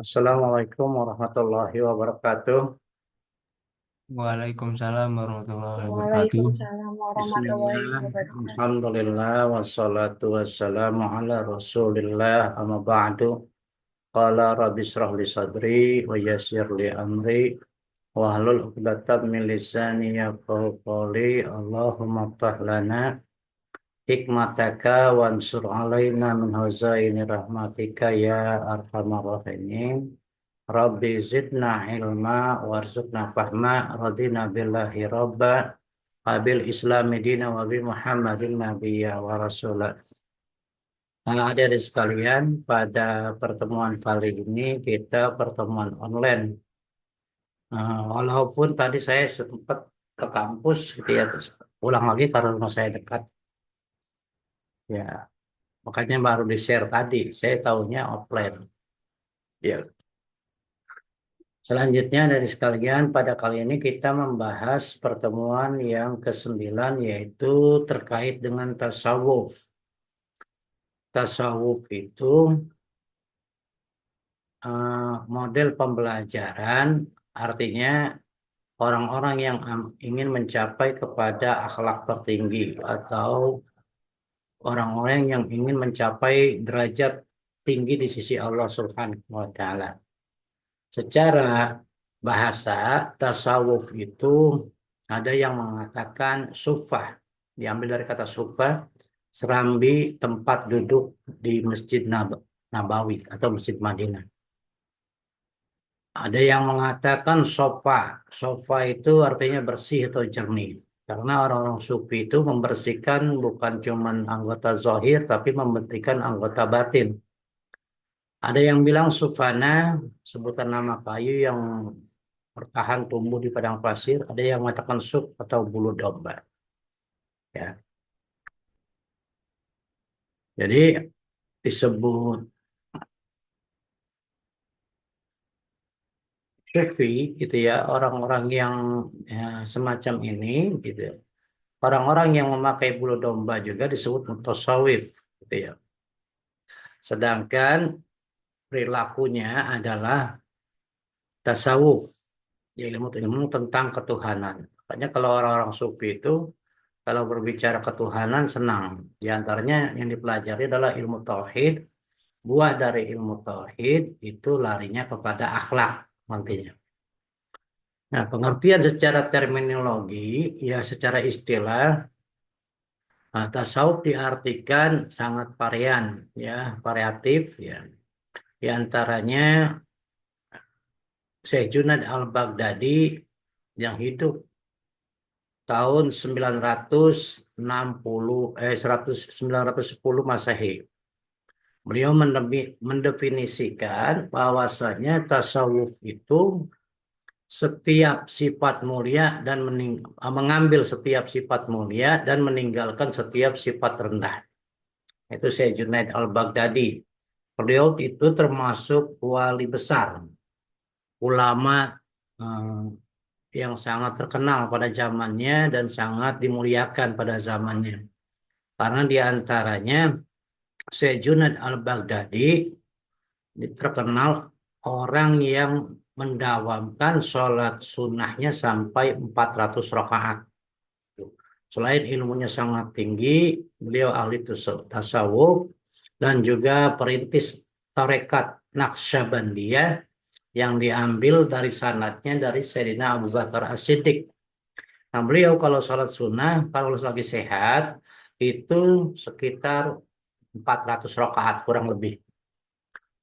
Assalamualaikum warahmatullahi wabarakatuh. Waalaikumsalam warahmatullahi wabarakatuh. Waalaikumsalam warahmatullahi Bismillah, wabarakatuh. Alhamdulillah, wassalatu wassalamu ala rasulillah, amma ba'du. Qala rabbi shrah li sadri, wa yassir li amri, wa hlul 'uqdatam min lisani yafqahu qawli. Allahumma ftah lana hikmataka wansur alaina min hazaini rahmatika ya arhamar rahimin. Rabbi zidna ilma warzuqna fahma radina billahi robba abil islami dina wa bi muhammadin nabiyya wa rasulah. Nah, hadirin sekalian, pada pertemuan kali ini kita pertemuan online. Walaupun tadi saya sempat ke kampus gitu ya, terus pulang lagi karena rumah saya dekat. Ya, makanya baru di-share tadi. Saya tahunya offline. Ya, selanjutnya dari sekalian, pada kali ini kita membahas pertemuan yang ke-9 yaitu terkait dengan tasawuf. Tasawuf itu model pembelajaran, artinya orang-orang yang ingin mencapai kepada akhlak tertinggi atau orang-orang yang ingin mencapai derajat tinggi di sisi Allah Subhanahu wa taala. Secara bahasa, tasawuf itu ada yang mengatakan sufah, diambil dari kata sufah, serambi tempat duduk di Masjid Nabawi atau Masjid Madinah. Ada yang mengatakan sofa, sofa itu artinya bersih atau jernih. Karena orang-orang sufi itu membersihkan bukan cuma anggota zahir, tapi membersihkan anggota batin. Ada yang bilang sufana, sebutan nama kayu yang bertahan tumbuh di padang pasir. Ada yang mengatakan suf atau bulu domba. Ya, jadi disebut sufi gitu ya, orang-orang yang ya, semacam ini gitu. Orang-orang yang memakai bulu domba juga disebut mutasawif gitu ya. Sedangkan perilakunya adalah tasawuf, ilmu-ilmu tentang ketuhanan. Makanya kalau orang-orang sufi itu kalau berbicara ketuhanan senang. Di antaranya yang dipelajari adalah ilmu tauhid. Buah dari ilmu tauhid itu larinya kepada akhlak nantinya. Nah, pengertian secara terminologi, ya secara istilah, tasawuf diartikan sangat varian, ya, variatif, ya. Di antaranya Syekh Junaid al-Baghdadi yang hidup tahun 910 Masehi. Beliau mendefinisikan bahwasanya tasawuf itu setiap sifat mulia dan mengambil setiap sifat mulia dan meninggalkan setiap sifat rendah. Itu Syekh Junaid al-Baghdadi. Beliau itu termasuk wali besar, ulama eh, yang sangat terkenal pada zamannya dan sangat dimuliakan pada zamannya. Karena di antaranya Syekh Junaid al-Baghdadi terkenal orang yang mendawamkan sholat sunnahnya sampai 400 rakaat. Selain ilmunya sangat tinggi, beliau ahli tasawuf dan juga perintis tarekat Naqsyabandiyah yang diambil dari sanadnya dari Sayyidina Abu Bakar As-Siddiq. Nah, beliau kalau sholat sunnah, kalau lagi sehat, itu sekitar 400 rakaat kurang lebih.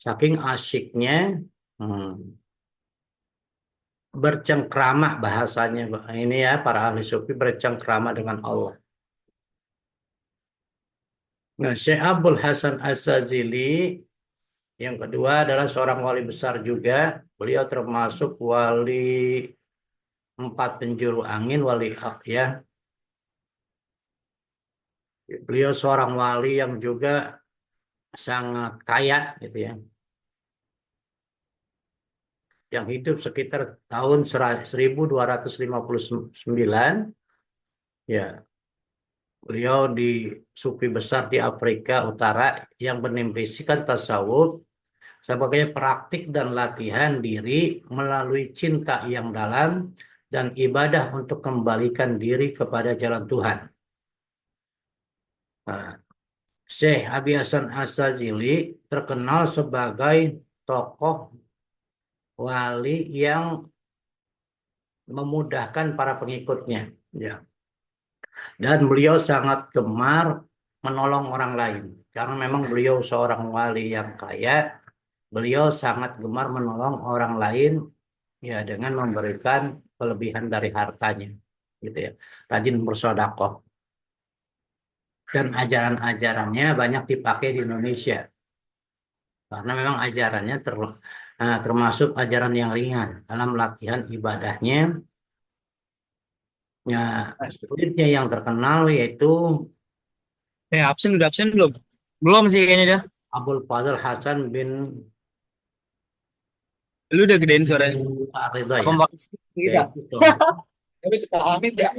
Saking asyiknya, hmm, bercengkrama bahasanya. Ini ya, para ahli sufi bercengkrama dengan Allah. Nah, Syekh Abdul Hasan As-Sazili yang kedua adalah seorang wali besar juga. Beliau termasuk wali empat penjuru angin, wali hak ya. Beliau seorang wali yang juga sangat kaya gitu ya. Yang hidup sekitar tahun 1259. Ya, beliau di sufi besar di Afrika Utara yang menimbrisikan tasawuf sebagai praktik dan latihan diri melalui cinta yang dalam dan ibadah untuk kembalikan diri kepada jalan Tuhan. Nah, Syekh Abi Hasan Asyadzili terkenal sebagai tokoh wali yang memudahkan para pengikutnya. Ya. Dan beliau sangat gemar menolong orang lain. Karena memang beliau seorang wali yang kaya, beliau sangat gemar menolong orang lain ya dengan memberikan kelebihan dari hartanya. Gitu ya. Rajin bersedekah. Dan ajaran-ajarannya banyak dipakai di Indonesia. Karena memang ajarannya termasuk ajaran yang ringan dalam latihan ibadahnya. Ya, muridnya yang terkenal yaitu Absen udah absen belum? Belum sih kayaknya dah. Abdul Fadil Hasan bin Lu udah gedein suaranya. Ridha Apa ya. makin sedikit kita? Yaitu tokoh Tapi kita amin ya.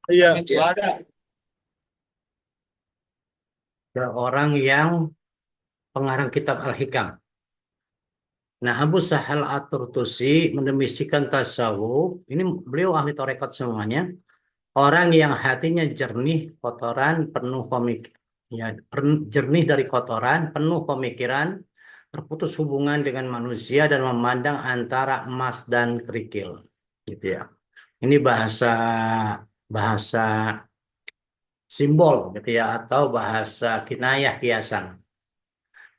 Iya. Ada. orang yang pengarang kitab Al-Hikam. Nah, Abu Sahal At-Turtusi mendefinisikan tasawuf. Ini beliau ahli tarekat semuanya. Orang yang hatinya jernih, kotoran, penuh pemik, ya, jernih dari kotoran, penuh pemikiran, terputus hubungan dengan manusia dan memandang antara emas dan kerikil, gitu ya. Ini bahasa bahasa simbol, gitu ya, atau bahasa kinayah kiasan.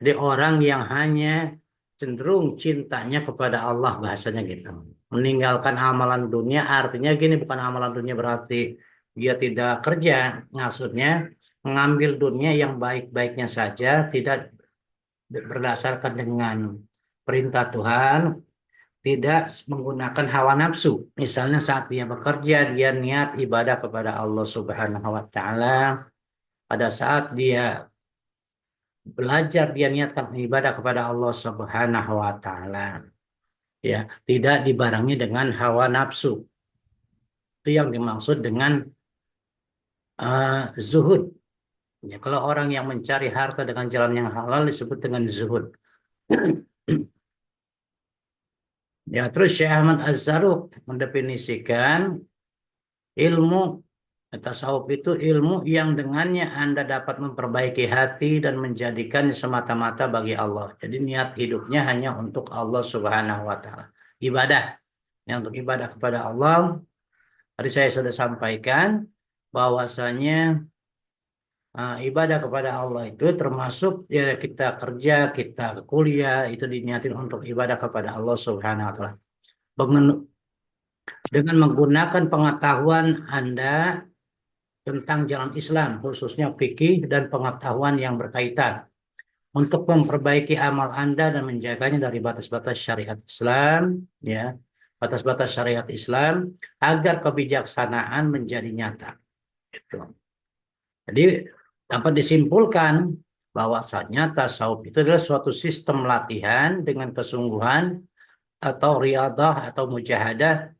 Jadi orang yang hanya cenderung cintanya kepada Allah bahasanya gitu. Meninggalkan amalan dunia artinya gini, bukan amalan dunia berarti dia tidak kerja. Maksudnya mengambil dunia yang baik-baiknya saja, tidak berdasarkan dengan perintah Tuhan, tidak menggunakan hawa nafsu. Misalnya saat dia bekerja, dia niat ibadah kepada Allah Subhanahu wa taala. Pada saat dia belajar dia niatkan ibadah kepada Allah Subhanahu wa taala. Ya, tidak dibarengi dengan hawa nafsu. Itu yang dimaksud dengan zuhud. Ya, kalau orang yang mencari harta dengan jalan yang halal disebut dengan zuhud. Ya, terus Syekh Ahmad Az-Zarruq mendefinisikan ilmu tasawuf itu ilmu yang dengannya Anda dapat memperbaiki hati dan menjadikannya semata-mata bagi Allah. Jadi niat hidupnya hanya untuk Allah Subhanahu wa taala. Ibadah. Yang untuk ibadah kepada Allah, tadi saya sudah sampaikan bahwasanya ibadah kepada Allah itu termasuk ya kita kerja, kita kuliah, itu diniatin untuk ibadah kepada Allah Subhanahu wa taala. Dengan menggunakan pengetahuan Anda tentang jalan Islam, khususnya fikih dan pengetahuan yang berkaitan untuk memperbaiki amal Anda dan menjaganya dari batas-batas syariat Islam, ya, batas-batas syariat Islam agar kebijaksanaan menjadi nyata. Gitu. Jadi dapat disimpulkan bahwasanya tasawuf itu adalah suatu sistem latihan dengan kesungguhan atau riadah atau mujahadah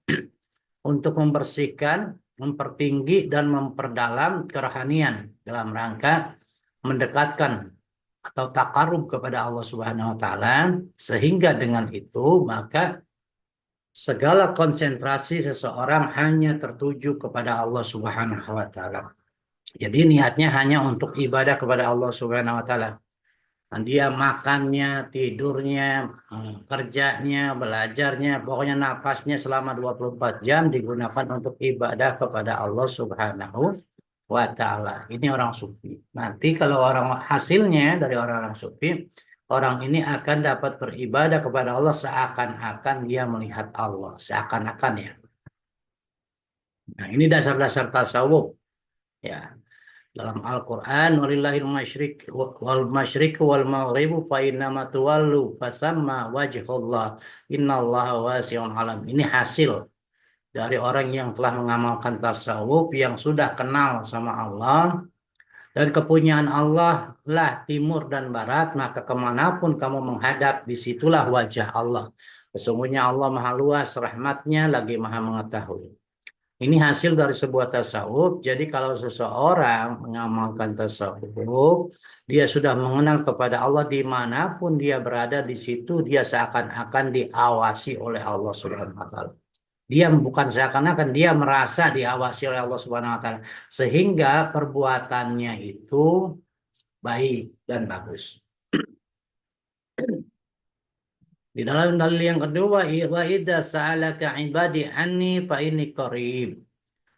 untuk membersihkan, mempertinggi dan memperdalam kerohanian dalam rangka mendekatkan atau takarub kepada Allah Subhanahu wa taala, sehingga dengan itu maka segala konsentrasi seseorang hanya tertuju kepada Allah Subhanahu wa taala. Jadi niatnya hanya untuk ibadah kepada Allah Subhanahu wa taala. Dia makannya, tidurnya, kerjanya, belajarnya, pokoknya napasnya selama 24 jam digunakan untuk ibadah kepada Allah Subhanahu wa taala. Ini orang sufi. Nanti kalau orang hasilnya dari orang-orang sufi, orang ini akan dapat beribadah kepada Allah seakan-akan dia melihat Allah, seakan-akan ya. Nah, ini dasar-dasar tasawuf ya. Dalam Al-Quran, walillahil masyriq wal masyriq wal maghribu fa innama tuwallu fasamma wajhullah innallaha wasi'un alam. Ini hasil dari orang yang telah mengamalkan tasawuf, yang sudah kenal sama Allah, dan kepunyaan Allah lah timur dan barat, maka kemanapun kamu menghadap, disitulah wajah Allah. Sesungguhnya Allah maha luas rahmatnya, lagi maha mengetahui. Ini hasil dari sebuah tasawuf. Jadi kalau seseorang mengamalkan tasawuf, dia sudah mengenal kepada Allah dimanapun dia berada di situ, dia seakan-akan diawasi oleh Allah Subhanahu Wa Taala. Dia bukan seakan-akan dia merasa diawasi oleh Allah Subhanahu Wa Taala, sehingga perbuatannya itu baik dan bagus. Di dalam dalil yang kedua, wa idza sa'alaka ibadi anni fa inni qarib.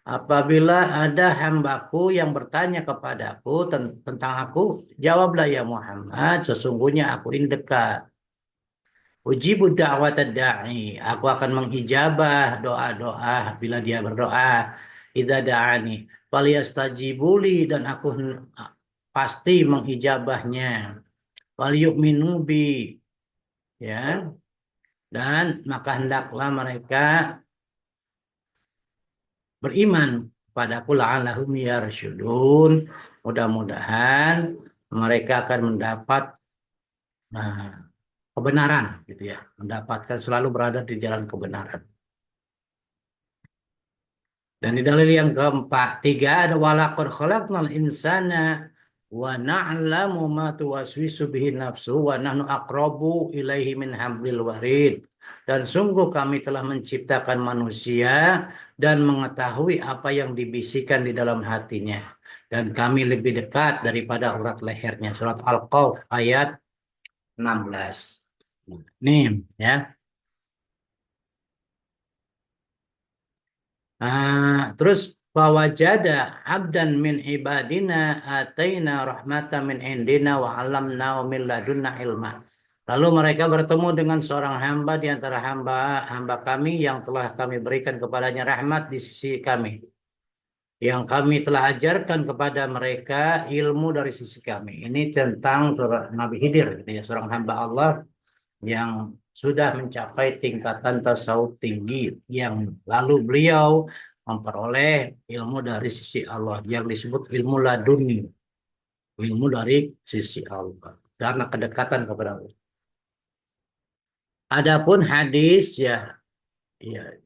Apabila ada hambaku yang bertanya kepadaku tentang aku, jawablah ya Muhammad, sesungguhnya aku ini dekat. Ujibu da'wat da'i. Aku akan menghijabah doa-doa bila dia berdoa. Idza da'ani. Falyastajibuli dan aku pasti menghijabahnya. Walyu'minu bi. Ya. Dan maka hendaklah mereka beriman padaku la'allahum yarsyudun. Mudah-mudahan mereka akan mendapat nah, kebenaran gitu ya, mendapatkan selalu berada di jalan kebenaran. Dan di dalil yang keempat, tiga ada walaqad khalaqnal insana wa na'lamu ma tuwaswisu bihi nafsu wa nahnu aqrabu ilaihi min hablil warid. Dan sungguh kami telah menciptakan manusia dan mengetahui apa yang dibisikkan di dalam hatinya. Dan kami lebih dekat daripada urat lehernya. Surat Al-Qaf ayat 16. Nih ya. Terus fawajada abdan min ibadina ataina rahmatan min indina wa 'allamnahu min ladunna ilma. Lalu mereka bertemu dengan seorang hamba di antara hamba kami yang telah kami berikan kepadanya rahmat di sisi kami. Yang kami telah ajarkan kepada mereka ilmu dari sisi kami. Ini tentang Nabi Khidir, gitu ya, seorang hamba Allah yang sudah mencapai tingkatan tasawuf tinggi, yang lalu beliau memperoleh ilmu dari sisi Allah yang disebut ilmu laduni, ilmu dari sisi Allah karena kedekatan kepada Allah. Adapun hadis ya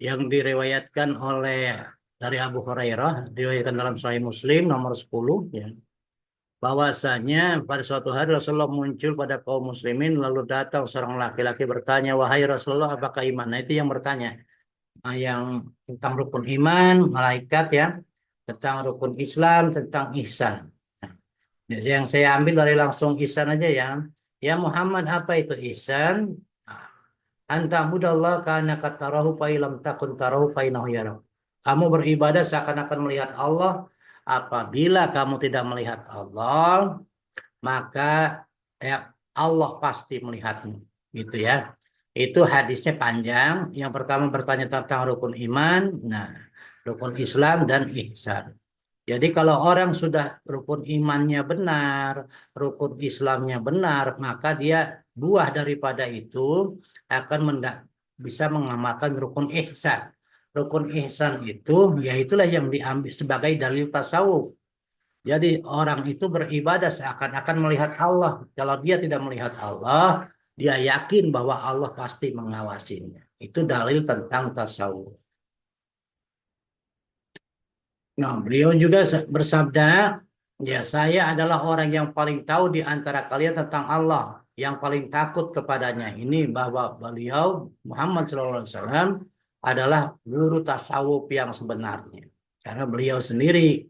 yang diriwayatkan oleh dari Abu Hurairah, diriwayatkan dalam Sahih Muslim nomor 10 ya, bahwasanya pada suatu hari Rasulullah muncul pada kaum muslimin, lalu datang seorang laki-laki bertanya, wahai Rasulullah, apakah iman? Nah, itu yang bertanya. Yang tentang rukun iman, malaikat ya, tentang rukun Islam, tentang ihsan. Nah, yang saya ambil dari langsung ihsan aja ya. Ya Muhammad, apa itu ihsan? Anta budallah kana katarahu fa ilam takun tarahu fa innahu yarak. Kamu beribadah seakan-akan melihat Allah. Apabila kamu tidak melihat Allah, maka ya, Allah pasti melihatmu. Gitu ya. Itu hadisnya panjang. Yang pertama bertanya tentang rukun iman, nah, rukun Islam dan ihsan. Jadi kalau orang sudah rukun imannya benar, rukun Islamnya benar, maka dia buah daripada itu akan bisa mengamalkan rukun ihsan. Rukun ihsan itu, yaitulah yang diambil sebagai dalil tasawuf. Jadi orang itu beribadah seakan-akan melihat Allah. Kalau dia tidak melihat Allah, dia yakin bahwa Allah pasti mengawasinya. Itu dalil tentang tasawuf. Nah, beliau juga bersabda, ya saya adalah orang yang paling tahu di antara kalian tentang Allah, yang paling takut kepadanya. Ini bahwa beliau Muhammad SAW adalah guru tasawuf yang sebenarnya. Karena beliau sendiri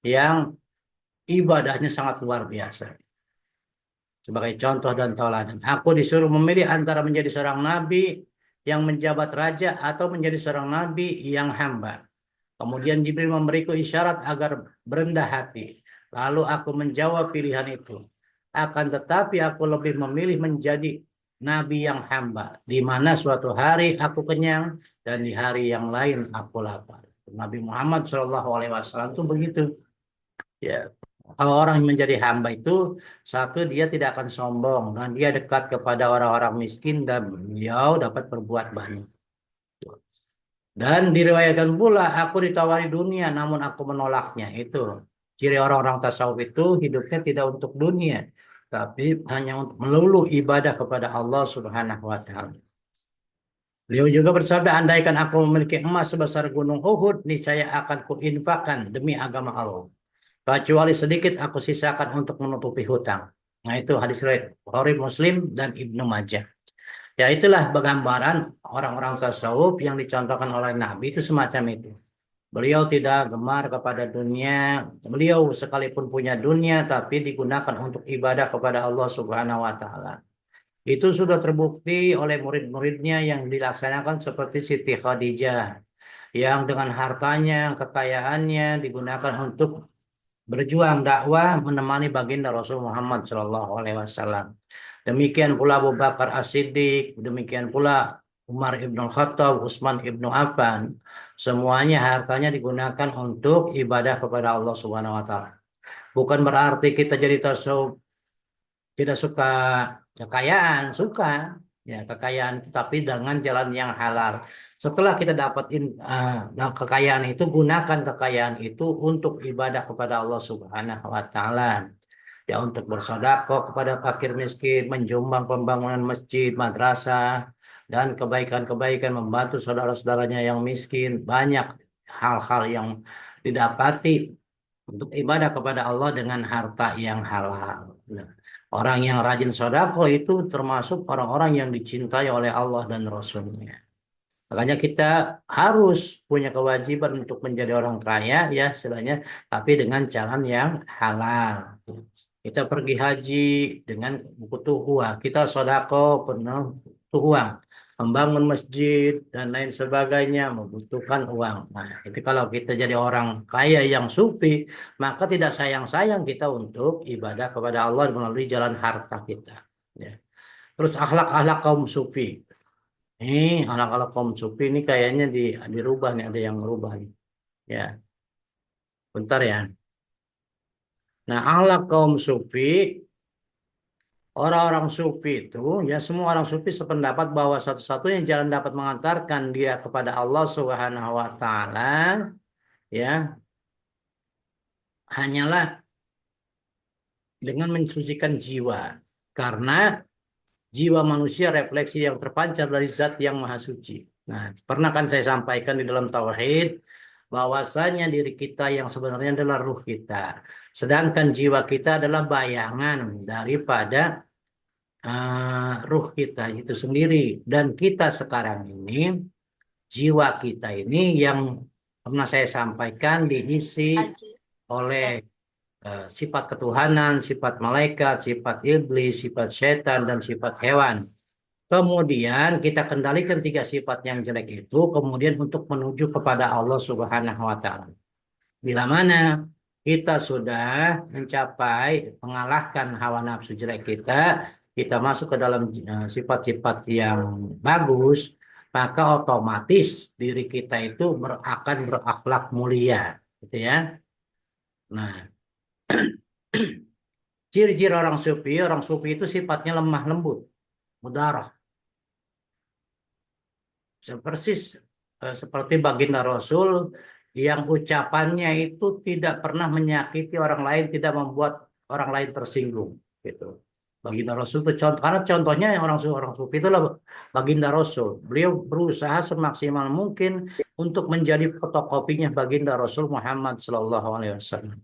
yang ibadahnya sangat luar biasa. Sebagai contoh dan tauladan, aku disuruh memilih antara menjadi seorang nabi yang menjabat raja atau menjadi seorang nabi yang hamba. Kemudian Jibril memberiku isyarat agar berendah hati. Lalu aku menjawab pilihan itu. Akan tetapi aku lebih memilih menjadi nabi yang hamba, di mana suatu hari aku kenyang dan di hari yang lain aku lapar. Nabi Muhammad SAW itu begitu. Ya, kalau orang yang menjadi hamba itu, satu, dia tidak akan sombong dan dia dekat kepada orang-orang miskin dan beliau dapat berbuat banyak. Dan diriwayatkan pula aku ditawari dunia namun aku menolaknya. Itu ciri orang-orang tasawuf itu hidupnya tidak untuk dunia, tapi hanya untuk melulu ibadah kepada Allah Subhanahu wa taala. Beliau juga bersabda, andaikan aku memiliki emas sebesar gunung Uhud, niscaya akan kuinfakkan demi agama Allah. Kecuali sedikit aku sisakan untuk menutupi hutang. Nah itu hadis riwayat Bukhari, Muslim, dan Ibnu Majah. Ya itulah gambaran orang-orang tasawuf yang dicontohkan oleh Nabi itu semacam itu. Beliau tidak gemar kepada dunia. Beliau sekalipun punya dunia, tapi digunakan untuk ibadah kepada Allah Subhanahu wa Ta'ala. Itu sudah terbukti oleh murid-muridnya yang dilaksanakan seperti Siti Khadijah, yang dengan hartanya, kekayaannya digunakan untuk berjuang dakwah menemani baginda Rasul Muhammad SAW. Demikian pula Abu Bakar As-Siddiq, demikian pula Umar ibn Khattab, Utsman ibn Affan. Semuanya hartanya digunakan untuk ibadah kepada Allah Subhanahu wa taala. Bukan berarti kita jadi tasawuf tidak suka kekayaan, suka ya kekayaan tetapi dengan jalan yang halal. Setelah kita dapatin kekayaan itu, gunakan kekayaan itu untuk ibadah kepada Allah Subhanahu wa taala. Ya untuk bersedekah kepada fakir miskin, menjumbang pembangunan masjid, madrasah, dan kebaikan-kebaikan membantu saudara-saudaranya yang miskin. Banyak hal-hal yang didapati untuk ibadah kepada Allah dengan harta yang halal. Nah, orang yang rajin sodako itu termasuk orang-orang yang dicintai oleh Allah dan Rasulnya. Makanya kita harus punya kewajiban untuk menjadi orang kaya ya istilahnya, tapi dengan jalan yang halal. Kita pergi haji dengan butuh uang, kita sodako penuh butuh uang, membangun masjid dan lain sebagainya membutuhkan uang. Nah, itu kalau kita jadi orang kaya yang sufi, maka tidak sayang-sayang kita untuk ibadah kepada Allah melalui jalan harta kita. Ya. Terus akhlak-akhlak kaum sufi. Anak-anak kaum sufi ini kayaknya dirubah nih, ada yang merubah nih. Ya, bentar ya. Nah, akhlak kaum sufi, orang-orang sufi itu, ya semua orang sufi sependapat bahwa satu-satunya jalan dapat mengantarkan dia kepada Allah Subhanahu wa taala, ya, hanyalah dengan mensucikan jiwa. Karena jiwa manusia refleksi yang terpancar dari zat yang maha suci. Nah, pernah kan saya sampaikan di dalam tauhid bahwasanya diri kita yang sebenarnya adalah ruh kita. Sedangkan jiwa kita adalah bayangan daripada ruh kita itu sendiri. Dan kita sekarang ini, jiwa kita ini yang pernah saya sampaikan diisi oleh sifat ketuhanan, sifat malaikat, sifat iblis, sifat setan, dan sifat hewan. Kemudian kita kendalikan tiga sifat yang jelek itu, kemudian untuk menuju kepada Allah Subhanahu wa Ta'ala. Bila mana kita sudah mencapai mengalahkan hawa nafsu jelek kita, kita masuk ke dalam sifat-sifat yang bagus, maka otomatis diri kita itu akan berakhlak mulia, gitu ya. Nah, ciri-ciri orang sufi itu sifatnya lemah lembut, mudarah. Persis seperti baginda Rasul yang ucapannya itu tidak pernah menyakiti orang lain, tidak membuat orang lain tersinggung, gitu. Baginda Rasul itu contoh, karena contohnya orang sufi itu adalah baginda Rasul. Beliau berusaha semaksimal mungkin untuk menjadi fotokopinya baginda Rasul Muhammad Sallallahu Alaihi Wasallam.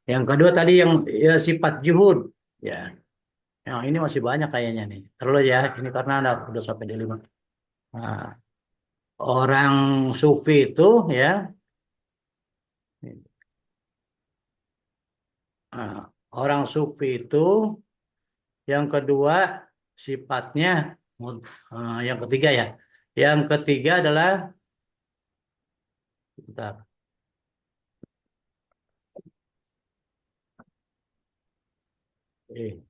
Yang kedua tadi yang ya, sifat juhud, ya. Yang ini masih banyak kayaknya nih. Terus ya, ini karena ada udah sampai di 5. Nah, orang sufi itu ya, nah, orang sufi itu yang kedua sifatnya, yang ketiga ya, yang ketiga adalah, bentar, eh,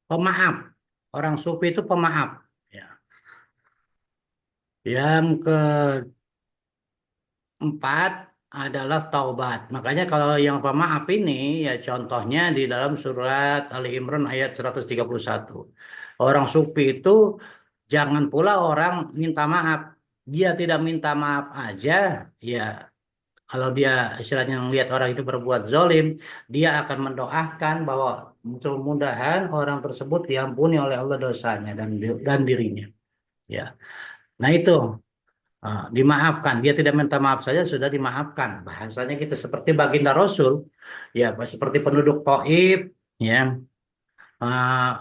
pemaaf. Orang sufi itu pemaaf. Ya. Yang keempat adalah taubat. Makanya kalau yang pemaaf ini ya contohnya di dalam surat Ali Imran ayat 131. Orang sufi itu jangan pula orang minta maaf. Dia tidak minta maaf aja, ya Kalau dia istilahnya melihat orang itu berbuat zolim, dia akan mendoakan bahwa mudah-mudahan orang tersebut diampuni oleh Allah dosanya dan dirinya. Ya, nah itu dimaafkan. Dia tidak minta maaf saja sudah dimaafkan. Bahasanya kita seperti baginda Rasul, ya seperti penduduk Taif, ya uh,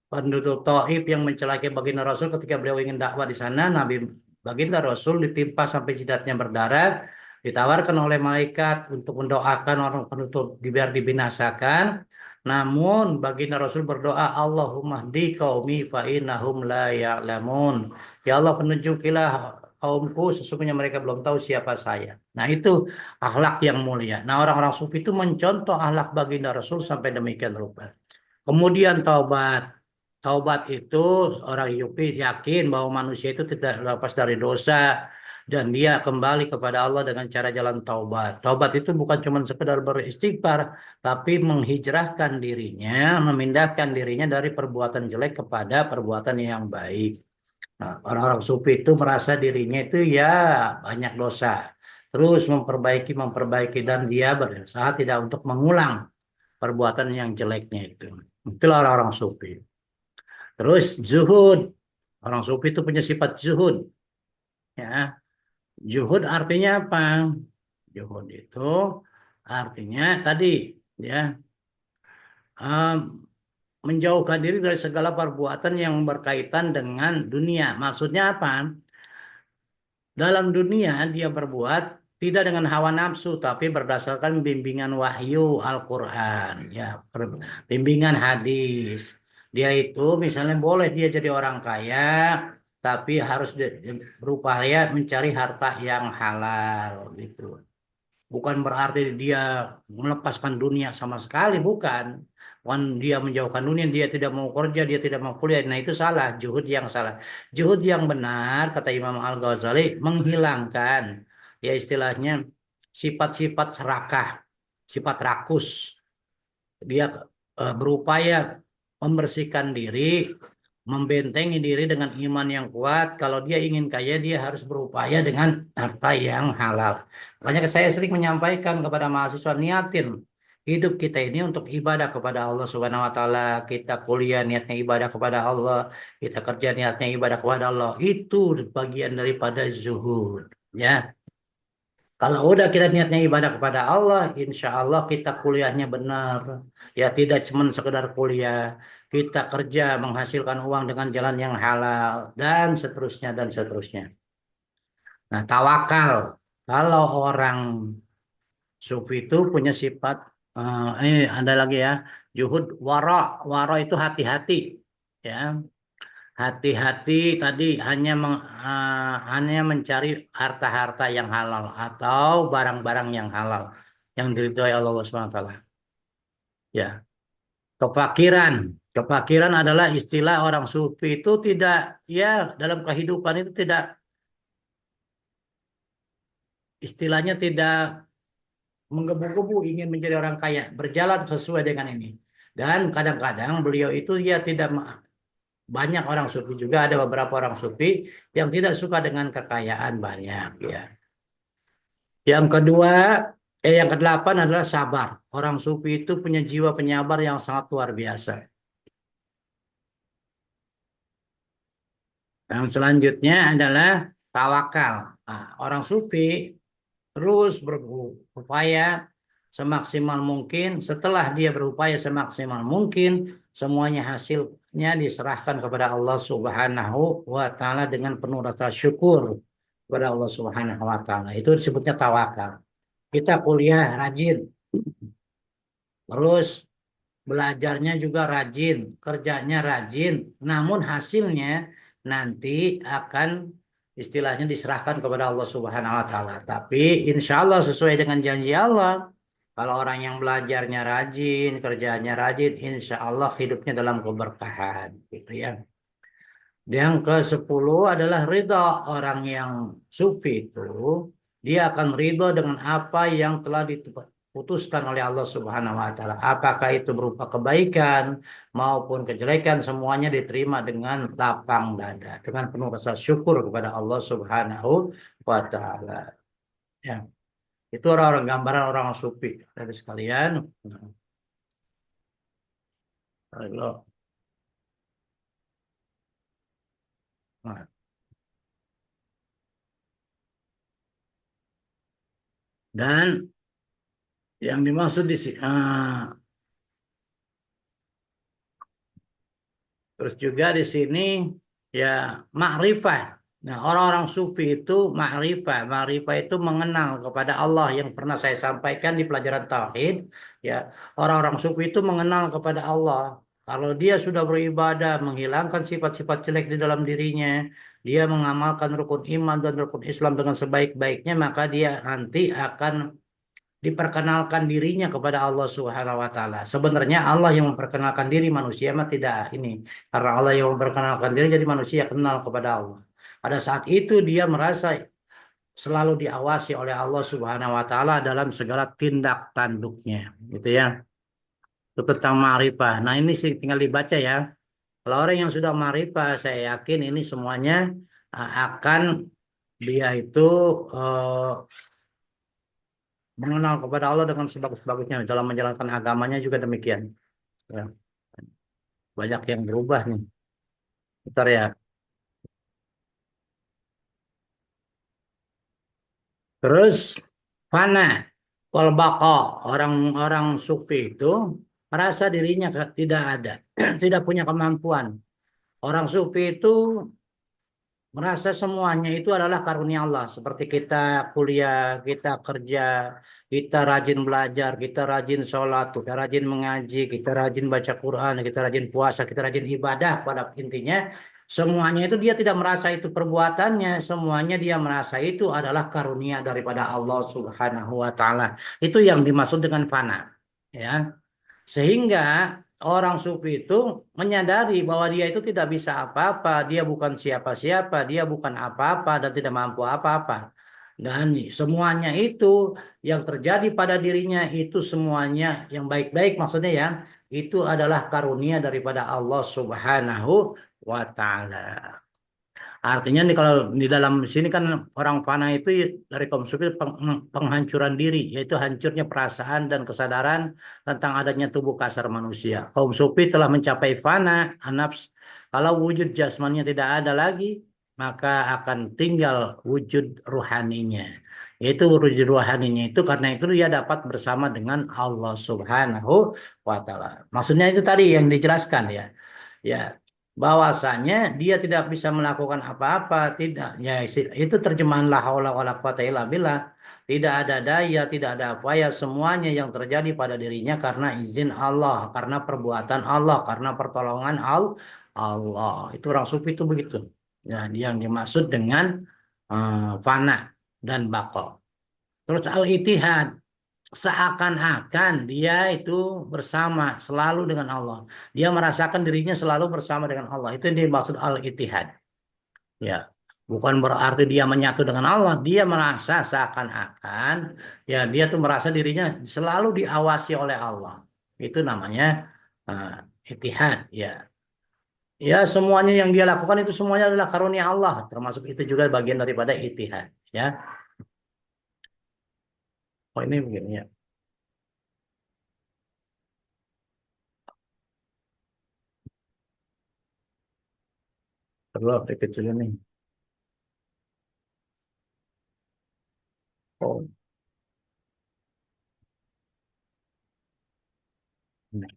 penduduk Taif yang mencelakai baginda Rasul ketika beliau ingin dakwah di sana, Nabi baginda Rasul ditimpa sampai jidatnya berdarah, ditawarkan oleh malaikat untuk mendoakan orang penduduk biar dibinasakan. Namun baginda Rasul berdoa, Allahumma hdi qaumi fa innahum la ya'lamun. Ya Allah penunjukilah kaumku sesungguhnya mereka belum tahu siapa saya. Nah itu akhlak yang mulia. Nah orang-orang sufi itu mencontoh akhlak baginda Rasul sampai demikian rupa. Kemudian taubat. Taubat itu orang Yupi yakin bahwa manusia itu tidak lepas dari dosa dan dia kembali kepada Allah dengan cara jalan taubat. Taubat itu bukan cuma sekedar beristighfar, tapi menghijrahkan dirinya, memindahkan dirinya dari perbuatan jelek kepada perbuatan yang baik. Nah, orang-orang sufi itu merasa dirinya itu ya banyak dosa. Terus memperbaiki dan dia berusaha tidak untuk mengulang perbuatan yang jeleknya itu. Itulah orang-orang sufi. Terus zuhud. Orang sufi itu punya sifat zuhud. Ya, zuhud artinya apa? Zuhud itu artinya tadi ya em, menjauhkan diri dari segala perbuatan yang berkaitan dengan dunia. Maksudnya apa? Dalam dunia dia berbuat tidak dengan hawa nafsu tapi berdasarkan bimbingan wahyu Al-Qur'an ya, bimbingan hadis. Dia itu misalnya boleh dia jadi orang kaya tapi harus berupaya mencari harta yang halal gitu. Bukan berarti dia melepaskan dunia sama sekali, bukan. Bukan dia menjauhkan dunia, dia tidak mau kerja, dia tidak mau kuliah. Nah itu salah, juhud yang salah. Juhud yang benar, kata Imam Al-Ghazali, menghilangkan, ya istilahnya, sifat-sifat serakah, sifat rakus. Dia berupaya membersihkan diri, membentengi diri dengan iman yang kuat. Kalau dia ingin kaya, dia harus berupaya dengan harta yang halal. Makanya saya sering menyampaikan kepada mahasiswa, niatin hidup kita ini untuk ibadah kepada Allah Subhanahu wa taala. Kita kuliah niatnya ibadah kepada Allah, kita kerja niatnya ibadah kepada Allah. Itu bagian daripada zuhud, ya. Kalau udah kita niatnya ibadah kepada Allah, insya Allah kita kuliahnya benar. Ya tidak cuma sekedar kuliah, kita kerja menghasilkan uang dengan jalan yang halal dan seterusnya dan seterusnya. Nah, tawakal. Kalau orang sufi itu punya sifat ini ada lagi ya, juhud wara. Wara itu hati-hati, ya. Hati-hati tadi hanya mencari harta-harta yang halal atau barang-barang yang halal yang diridhoi Allah Subhanahu wa taala. Ya, kefakiran. Kefakiran adalah istilah orang sufi itu tidak ya dalam kehidupan itu tidak istilahnya tidak menggebu-gebu ingin menjadi orang kaya, berjalan sesuai dengan ini. Dan kadang-kadang beliau itu ya tidak banyak orang sufi juga ada beberapa orang sufi yang tidak suka dengan kekayaan banyak ya. Yang kedua, yang kedelapan adalah sabar. Orang sufi itu punya jiwa penyabar yang sangat luar biasa. Yang selanjutnya adalah tawakal. Nah, orang sufi terus berupaya semaksimal mungkin. Setelah dia berupaya semaksimal mungkin, semuanya hasilnya diserahkan kepada Allah Subhanahu wa taala dengan penuh rasa syukur kepada Allah Subhanahu wa taala. Itu disebutnya tawakal. Kita kuliah rajin, terus belajarnya juga rajin, kerjanya rajin, namun hasilnya nanti akan istilahnya diserahkan kepada Allah Subhanahu wa taala. Tapi insya Allah sesuai dengan janji Allah, kalau orang yang belajarnya rajin, kerjanya rajin, insya Allah hidupnya dalam keberkahan, gitu ya. Yang ke-10 adalah ridha. Orang yang sufi itu dia akan ridha dengan apa yang telah diputuskan oleh Allah Subhanahu wa taala. Apakah itu berupa kebaikan maupun kejelekan, semuanya diterima dengan lapang dada, dengan penuh rasa syukur kepada Allah Subhanahu wa taala. Ya. Itu orang-orang gambaran orang sufi dari sekalian. Kalau nah, dan yang dimaksud di sini, terus juga di sini ya ma'rifah. Nah, orang-orang sufi itu ma'rifah. Ma'rifah itu mengenal kepada Allah yang pernah saya sampaikan di pelajaran tauhid. Ya, orang-orang sufi itu mengenal kepada Allah. Kalau dia sudah beribadah, menghilangkan sifat-sifat jelek di dalam dirinya, dia mengamalkan rukun iman dan rukun Islam dengan sebaik-baiknya, maka dia nanti akan diperkenalkan dirinya kepada Allah Subhanahu wa taala. Sebenarnya Allah yang memperkenalkan diri, manusia mah tidak ini. Karena Allah yang memperkenalkan diri, jadi manusia kenal kepada Allah. Pada saat itu dia merasa selalu diawasi oleh Allah Subhanahu wa taala dalam segala tindak tanduknya, gitu ya. Itu tentang ma'rifah. Nah, ini sih tinggal dibaca ya. Kalau orang yang sudah ma'rifah, saya yakin ini semuanya akan dia itu eh, mengenal kepada Allah dengan sebagus-bagusnya dalam menjalankan agamanya juga demikian. Ya, banyak yang berubah nih. Bentar ya. Terus fana wal baqa, orang-orang sufi itu merasa dirinya tidak ada, tidak punya kemampuan. Orang sufi itu merasa semuanya itu adalah karunia Allah. Seperti kita kuliah, kita kerja, kita rajin belajar, kita rajin sholat, kita rajin mengaji, kita rajin baca Quran, kita rajin puasa, kita rajin ibadah. Pada intinya, semuanya itu dia tidak merasa itu perbuatannya. Semuanya dia merasa itu adalah karunia daripada Allah Subhanahu wa Ta'ala. Itu yang dimaksud dengan fana. Ya. Sehingga orang sufi itu menyadari bahwa dia itu tidak bisa apa-apa, dia bukan siapa-siapa, dia bukan apa-apa dan tidak mampu apa-apa. Dan semuanya itu yang terjadi pada dirinya itu semuanya yang baik-baik maksudnya ya, itu adalah karunia daripada Allah Subhanahu wa taala. Artinya nih kalau di dalam sini kan orang fana itu dari kaum sufi penghancuran diri, yaitu hancurnya perasaan dan kesadaran tentang adanya tubuh kasar manusia. Kaum sufi telah mencapai fana, nafs. Kalau wujud jasmaninya tidak ada lagi, maka akan tinggal wujud ruhaninya. Yaitu wujud ruhaninya itu karena itu dia dapat bersama dengan Allah Subhanahu wa taala. Maksudnya itu tadi yang dijelaskan ya. Ya, bahwasanya dia tidak bisa melakukan apa-apa, tidak ya itu terjemahan la haula wala quwata illa billah. Tidak ada daya, tidak ada upaya, semuanya yang terjadi pada dirinya karena izin Allah, karena perbuatan Allah, karena pertolongan Allah. Itu orang sufi itu begitu. Ya, yang dimaksud dengan fana dan bako. Terus al-ittihad, seakan-akan dia itu bersama selalu dengan Allah. Dia merasakan dirinya selalu bersama dengan Allah. Itu yang dimaksud al-ittihad. Ya, bukan berarti dia menyatu dengan Allah. Dia merasa seakan-akan ya dia tuh merasa dirinya selalu diawasi oleh Allah. Itu namanya uh, ittihad. Ya, ya semuanya yang dia lakukan itu semuanya adalah karunia Allah. Termasuk itu juga bagian daripada ittihad. Ya, oh ini begini ya. Perlu kecil ini. Oh, ini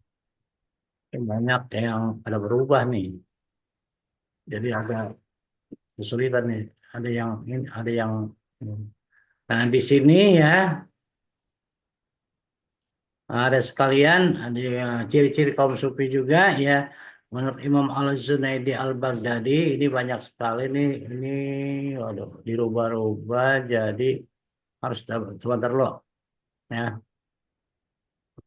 banyak yang ada berubah nih. Jadi ada kesulitan nih. Ada yang ini, ada yang nah di sini ya ada sekalian ada ciri-ciri kaum sufi juga ya. Menurut Imam Al-Zunaidi Al-Baghdadi ini banyak sekali nih ini waduh dirubah-rubah jadi harus sebentar loh ya.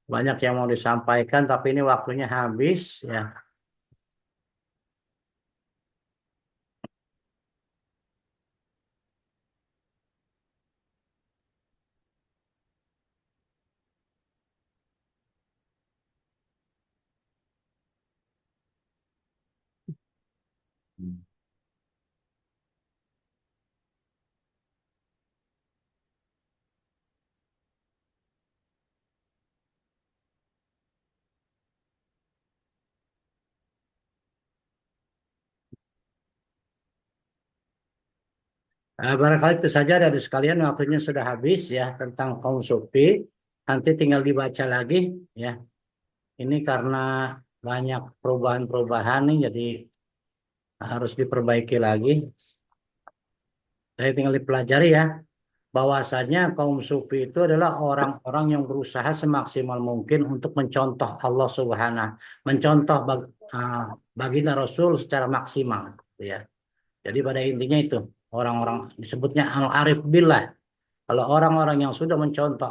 Banyak yang mau disampaikan tapi ini waktunya habis ya. Barangkali itu saja dari sekalian, waktunya sudah habis ya tentang kaum sufi. Nanti tinggal dibaca lagi ya. Ini karena banyak perubahan-perubahan nih, jadi harus diperbaiki lagi. Saya tinggal dipelajari ya. Bahwasanya kaum sufi itu adalah orang-orang yang berusaha semaksimal mungkin untuk mencontoh Allah Subhanahu, mencontoh baginda Rasul secara maksimal, gitu ya. Jadi pada intinya itu orang-orang disebutnya al-arif billah. Kalau orang-orang yang sudah mencontoh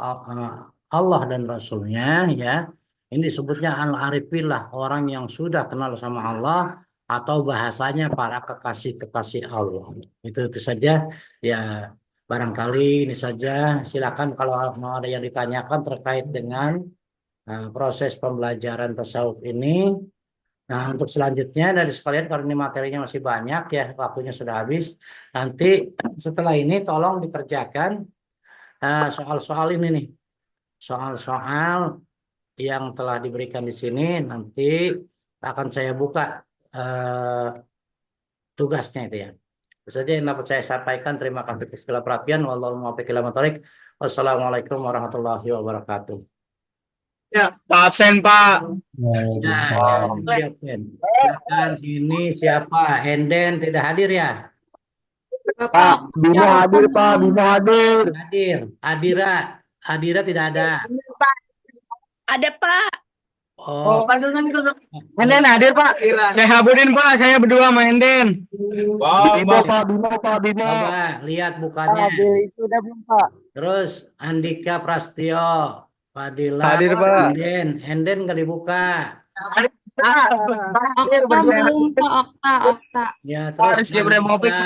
Allah dan Rasulnya, ya, ini disebutnya al-arif billah, orang yang sudah kenal sama Allah, atau bahasanya para kekasih-kekasih Allah. Itu saja ya. Barangkali ini saja. Silakan kalau mau ada yang ditanyakan terkait dengan proses pembelajaran tasawuf ini. Nah, untuk selanjutnya dari sekalian, karena ini materinya masih banyak ya, waktunya sudah habis. Nanti setelah ini tolong dikerjakan soal-soal ini nih. Soal-soal yang telah diberikan di sini, nanti akan saya buka eh, tugasnya itu ya. Itu saja yang dapat saya sampaikan. Terima kasih atas segala perhatian. Wallahu muwaffiq ila aqwamit thoriq. Wassalamualaikum warahmatullahi wabarakatuh. Ya, Pak absen, Pak. Nah, Waalaikumsalam. siap, Ben. Silakan, ini siapa? Enden tidak hadir ya? Pak, Bimo hadir, Pak. Bimo hadir. Hadir. Adira. Adira tidak ada. Ada Pak. Oh, Enden hadir, Pak. Saya Habudin, Pak. Saya berdua sama Enden. Bimo, Pak. Bimo, Pak. Bimo. coba lihat bukannya. Itu udah belum, Pak? Terus Andika Prastio, Fadila, Hadir, Pak. Enden nggak dibuka. Okta belum Pak. Okta. Ya, terus Rizky Ibrahim Hafiz.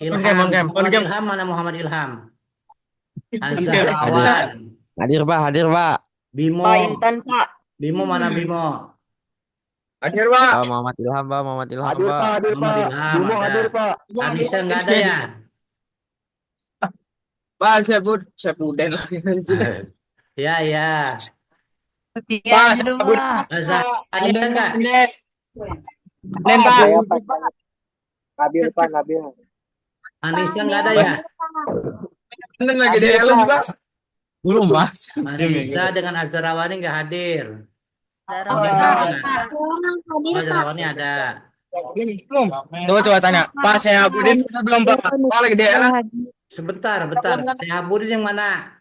Ilham. On cam. Muhammad Ilham mana Muhammad Ilham? Azharawan. Hadir, Pak. Hadir, Pak. Bimo. Pak Intan Pak. Bimo mana Bimo? Hadir, Pak. Muhammad Ilham, Pak. Muhammad Ilham, Hadir, Pak. Pak. Hadir, Muhammad Pak. Ilham Bimo ada. hadir, Pak. Anissa nggak ada ya? Pak, saya Buden lagi. Ya, ya. Pak, saya Buden. Anissa enggak? Enden, Pak. Nabil, Pak. Nabil. Anissa nggak ada ya? Enden lagi di LS, Pak. Belum, Mas. Anissa dengan Azharawani nggak hadir. Pak. Oh, Azharawani ada. Belum. Coba tanya. Pak, saya Habudin sudah belum, Pak? Pak lagi di LS. Sebentar. Sehabudin yang mana?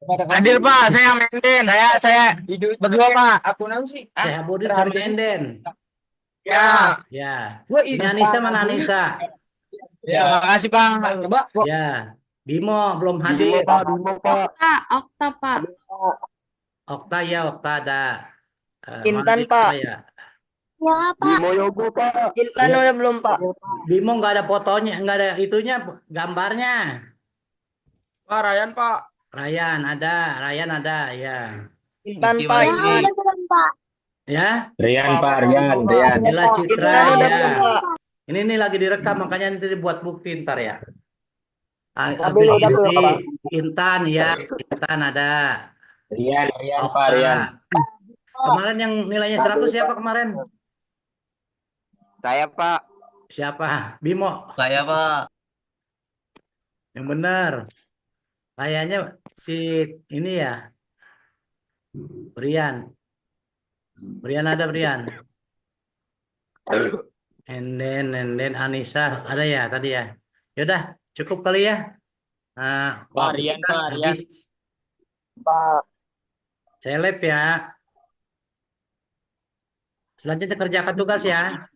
Hadir, Pak. Saya sama Enden. Saya berdua, Pak. Aku nama sih. Sehabudin sama Enden. Ya. Ya. Ini Anissa mana Anissa? Ya, makasih, Pak. Coba. Ya. Bimo belum Bimo, hadir. Pak. Bimo, Pak. Okta Pak. Okta ya, Okta ada. Intan, mana Pak. ya? Ya Bimo Yogo, Pak. Intan udah belum Pak. Bimo nggak ada fotonya, nggak ada itunya, gambarnya. Pak Ryan, Pak. Ryan ada, ya. Intan Pak. Intan. Ya. Rian, Pak. Rian. Nila Citra Intan udah ya. belum Pak. Ini lagi direkam, makanya nanti dibuat bukti ntar ya. Nabil udah belum, Pak? Intan ya, Intan ada. Rian, Okta. Kemarin yang nilainya 100 siapa kemarin? Saya, Pak. Siapa? Bimo. Saya, Pak. Yang benar. Kayaknya si ini ya. Brian. Brian ada, Brian. And then Anissa ada ya tadi ya. Yaudah, cukup kali ya. Pak, Rian, kita Pak, Rian. habis. Pak. Saya live ya. Selanjutnya kerjakan tugas ya.